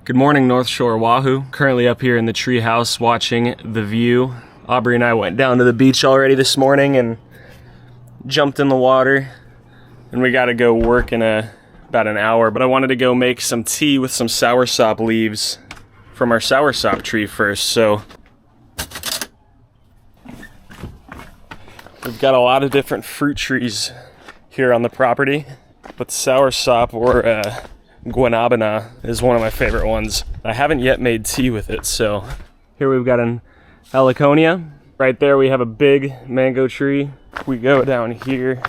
Good morning, North Shore, Oahu. Currently up here in the treehouse watching the view. Aubrey and I went down to the beach already this morning and jumped in the water. And we gotta go work in about an hour, but I wanted to go make some tea with some soursop leaves from our soursop tree first. So we've got a lot of different fruit trees here on the property, but soursop or guanabana is one of my favorite ones. I haven't yet made tea with it, so here we've got an heliconia. Right there we have a big mango tree. We go down here,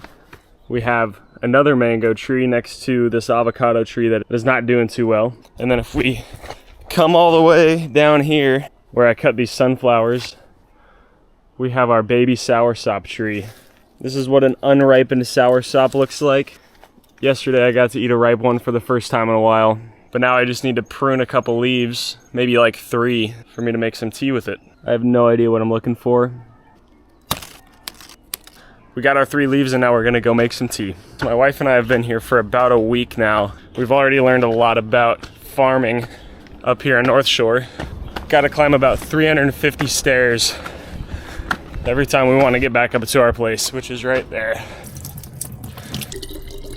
we have another mango tree next to this avocado tree that is not doing too well. And then if we come all the way down here where I cut these sunflowers, we have our baby soursop tree. This is what an unripened soursop looks like. Yesterday I got to eat a ripe one for the first time in a while, but now I just need to prune a couple leaves, maybe like 3, for me to make some tea with it. I have no idea what I'm looking for. We got our 3 leaves and now we're gonna go make some tea. My wife and I have been here for about a week now. We've already learned a lot about farming up here in North Shore. Gotta climb about 350 stairs every time we want to get back up to our place, which is right there.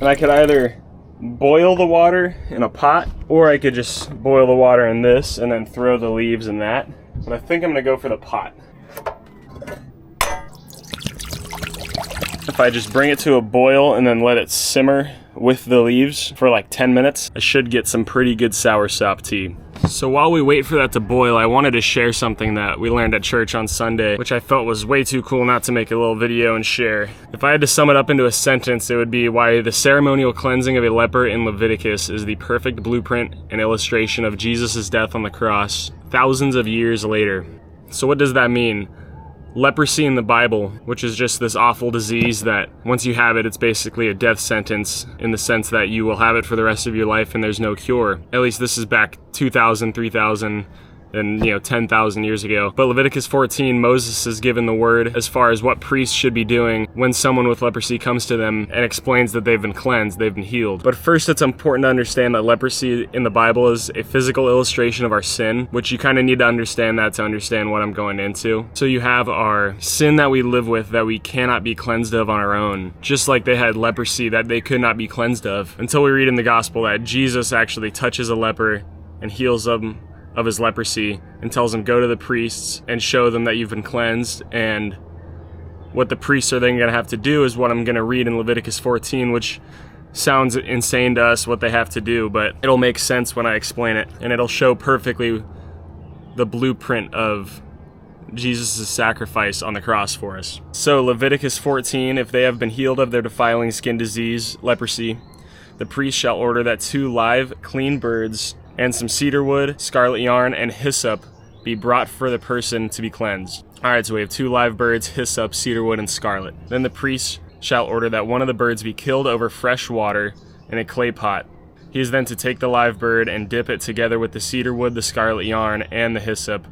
And I could either boil the water in a pot, or I could just boil the water in this and then throw the leaves in that. But I think I'm gonna go for the pot. If I just bring it to a boil and then let it simmer with the leaves for like 10 minutes, I should get some pretty good soursop tea. So while we wait for that to boil, I wanted to share something that we learned at church on Sunday, which I felt was way too cool not to make a little video and share. If I had to sum it up into a sentence, it would be why the ceremonial cleansing of a leper in Leviticus is the perfect blueprint and illustration of Jesus' death on the cross thousands of years later. So what does that mean? Leprosy in the Bible, which is just this awful disease that once you have it, it's basically a death sentence in the sense that you will have it for the rest of your life and there's no cure. At least this is back 2,000, 3,000, and 10,000 years ago. But Leviticus 14, Moses is given the word as far as what priests should be doing when someone with leprosy comes to them and explains that they've been cleansed, they've been healed. But first, it's important to understand that leprosy in the Bible is a physical illustration of our sin, which you kind of need to understand that to understand what I'm going into. So you have our sin that we live with that we cannot be cleansed of on our own, just like they had leprosy that they could not be cleansed of, until we read in the gospel that Jesus actually touches a leper and heals them of his leprosy and tells him, go to the priests and show them that you've been cleansed. And what the priests are then going to have to do is what I'm going to read in Leviticus 14, which sounds insane to us what they have to do, but it'll make sense when I explain it, and it'll show perfectly the blueprint of Jesus' sacrifice on the cross for us. So Leviticus 14, if they have been healed of their defiling skin disease, leprosy, the priest shall order that 2 live, clean birds and some cedar wood, scarlet yarn, and hyssop be brought for the person to be cleansed. Alright, so we have 2 live birds, hyssop, cedar wood, and scarlet. Then the priest shall order that one of the birds be killed over fresh water in a clay pot. He is then to take the live bird and dip it together with the cedar wood, the scarlet yarn, and the hyssop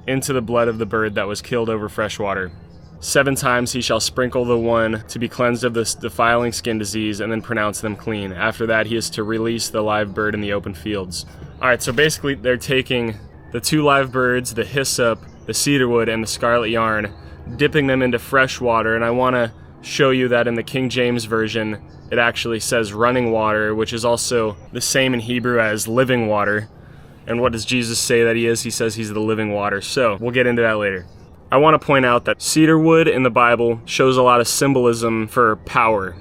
into the blood of the bird that was killed over fresh water. 7 times he shall sprinkle the one to be cleansed of this defiling skin disease and then pronounce them clean. After that, he is to release the live bird in the open fields. Alright, so basically they're taking the 2 live birds, the hyssop, the cedar wood, and the scarlet yarn, dipping them into fresh water, and I want to show you that in the King James Version, it actually says running water, which is also the same in Hebrew as living water. And what does Jesus say that he is? He says he's the living water. So we'll get into that later. I want to point out that cedar wood in the Bible shows a lot of symbolism for power,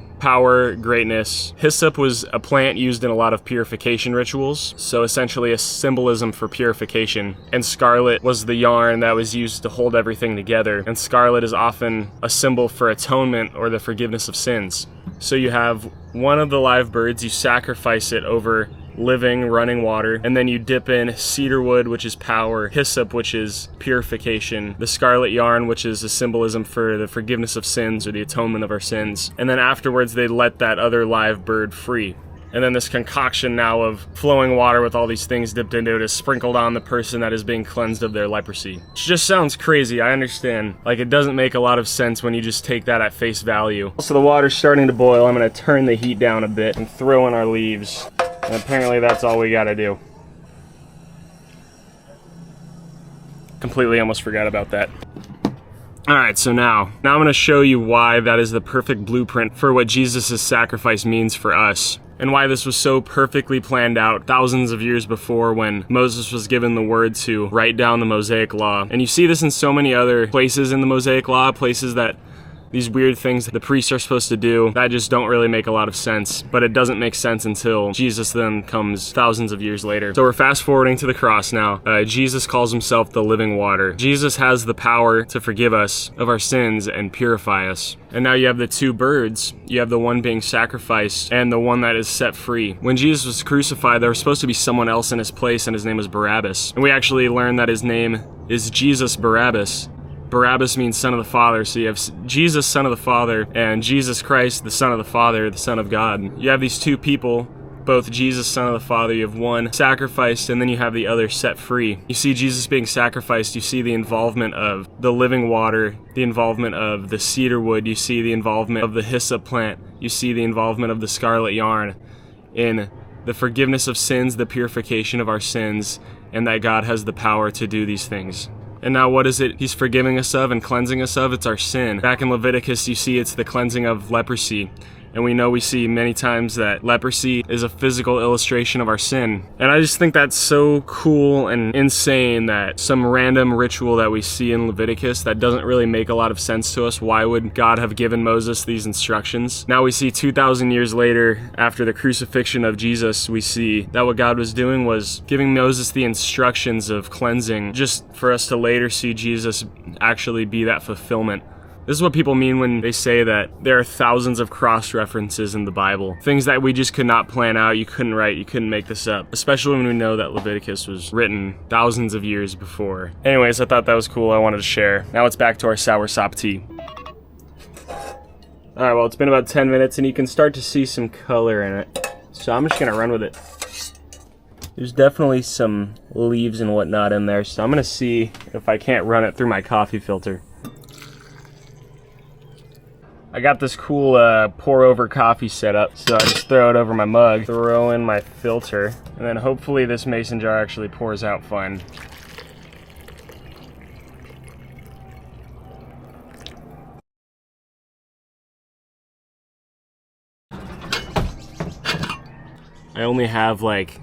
greatness. Hyssop was a plant used in a lot of purification rituals, so essentially a symbolism for purification. And scarlet was the yarn that was used to hold everything together. And scarlet is often a symbol for atonement or the forgiveness of sins. So you have one of the live birds, you sacrifice it over living, running water, and then you dip in cedar wood, which is power, hyssop, which is purification, the scarlet yarn, which is a symbolism for the forgiveness of sins or the atonement of our sins, and then afterwards they let that other live bird free. And then this concoction now of flowing water with all these things dipped into it is sprinkled on the person that is being cleansed of their leprosy. Which just sounds crazy, I understand. Like, it doesn't make a lot of sense when you just take that at face value. So the water's starting to boil. I'm going to turn the heat down a bit and throw in our leaves. And apparently that's all we gotta do. Completely almost forgot about that. Alright, so now I'm going to show you why that is the perfect blueprint for what Jesus' sacrifice means for us. And why this was so perfectly planned out thousands of years before when Moses was given the word to write down the Mosaic Law. And you see this in so many other places in the Mosaic Law, places that these weird things the priests are supposed to do that just don't really make a lot of sense. But it doesn't make sense until Jesus then comes thousands of years later. So we're fast forwarding to the cross now. Jesus calls himself the living water. Jesus has the power to forgive us of our sins and purify us. And now you have the two birds. You have the one being sacrificed and the one that is set free. When Jesus was crucified, there was supposed to be someone else in his place, and his name was Barabbas. And we actually learned that his name is Jesus Barabbas. Barabbas means son of the Father, so you have Jesus, son of the Father, and Jesus Christ, the Son of the Father, the Son of God. You have these two people, both Jesus, son of the Father. You have one sacrificed, and then you have the other set free. You see Jesus being sacrificed, you see the involvement of the living water, the involvement of the cedar wood, you see the involvement of the hyssop plant, you see the involvement of the scarlet yarn in the forgiveness of sins, the purification of our sins, and that God has the power to do these things. And now what is it he's forgiving us of and cleansing us of? It's our sin. Back in Leviticus, you see it's the cleansing of leprosy. And we see many times that leprosy is a physical illustration of our sin. And I just think that's so cool and insane that some random ritual that we see in Leviticus that doesn't really make a lot of sense to us. Why would God have given Moses these instructions? Now we see 2,000 years later, after the crucifixion of Jesus, we see that what God was doing was giving Moses the instructions of cleansing, just for us to later see Jesus actually be that fulfillment. This is what people mean when they say that there are thousands of cross-references in the Bible. Things that we just could not plan out, you couldn't write, you couldn't make this up. Especially when we know that Leviticus was written thousands of years before. Anyways, I thought that was cool, I wanted to share. Now it's back to our soursop tea. Alright, well it's been about 10 minutes and you can start to see some color in it. So I'm just gonna run with it. There's definitely some leaves and whatnot in there, so I'm gonna see if I can't run it through my coffee filter. I got this cool pour over coffee setup, so I just throw it over my mug, throw in my filter, and then hopefully this mason jar actually pours out fine. I only have like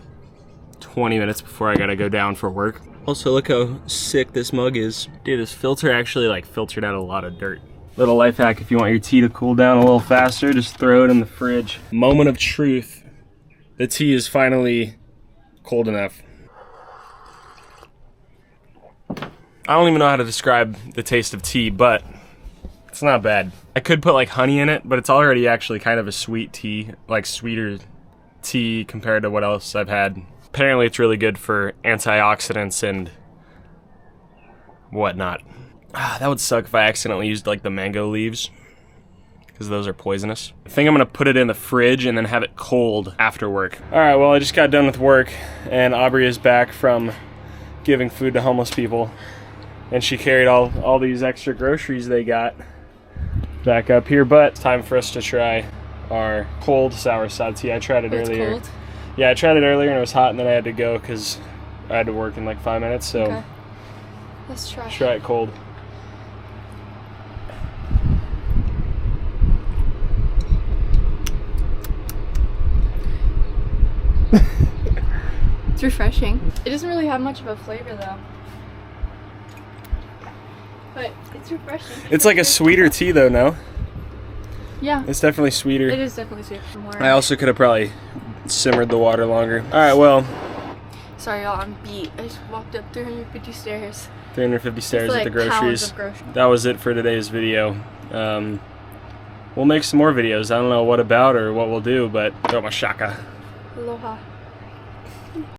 20 minutes before I gotta go down for work. Also, look how sick this mug is. Dude, this filter actually like filtered out a lot of dirt. Little life hack, if you want your tea to cool down a little faster, just throw it in the fridge. Moment of truth. The tea is finally cold enough. I don't even know how to describe the taste of tea, but it's not bad. I could put like honey in it, but it's already actually kind of a sweet tea, like sweeter tea compared to what else I've had. Apparently it's really good for antioxidants and whatnot. That would suck if I accidentally used like the mango leaves, because those are poisonous. I think I'm gonna put it in the fridge and then have it cold after work. Alright, well I just got done with work and Aubrey is back from giving food to homeless people, and she carried all these extra groceries they got back up here, but it's time for us to try our cold soursop tea. I tried it earlier. It's cold? Yeah, I tried it earlier and it was hot, and then I had to go because I had to work in like 5 minutes, so okay. Let's try it cold. It's refreshing. It doesn't really have much of a flavor though. But it's refreshing. It's like a sweeter tea though, no? Yeah. It's definitely sweeter. It is definitely sweeter from where I also could have probably simmered the water longer. Alright, well. Sorry y'all, I'm beat. I just walked up 350 stairs. 350 stairs like at the groceries. That was it for today's video. We'll make some more videos. I don't know what about or what we'll do, but shaka. Aloha.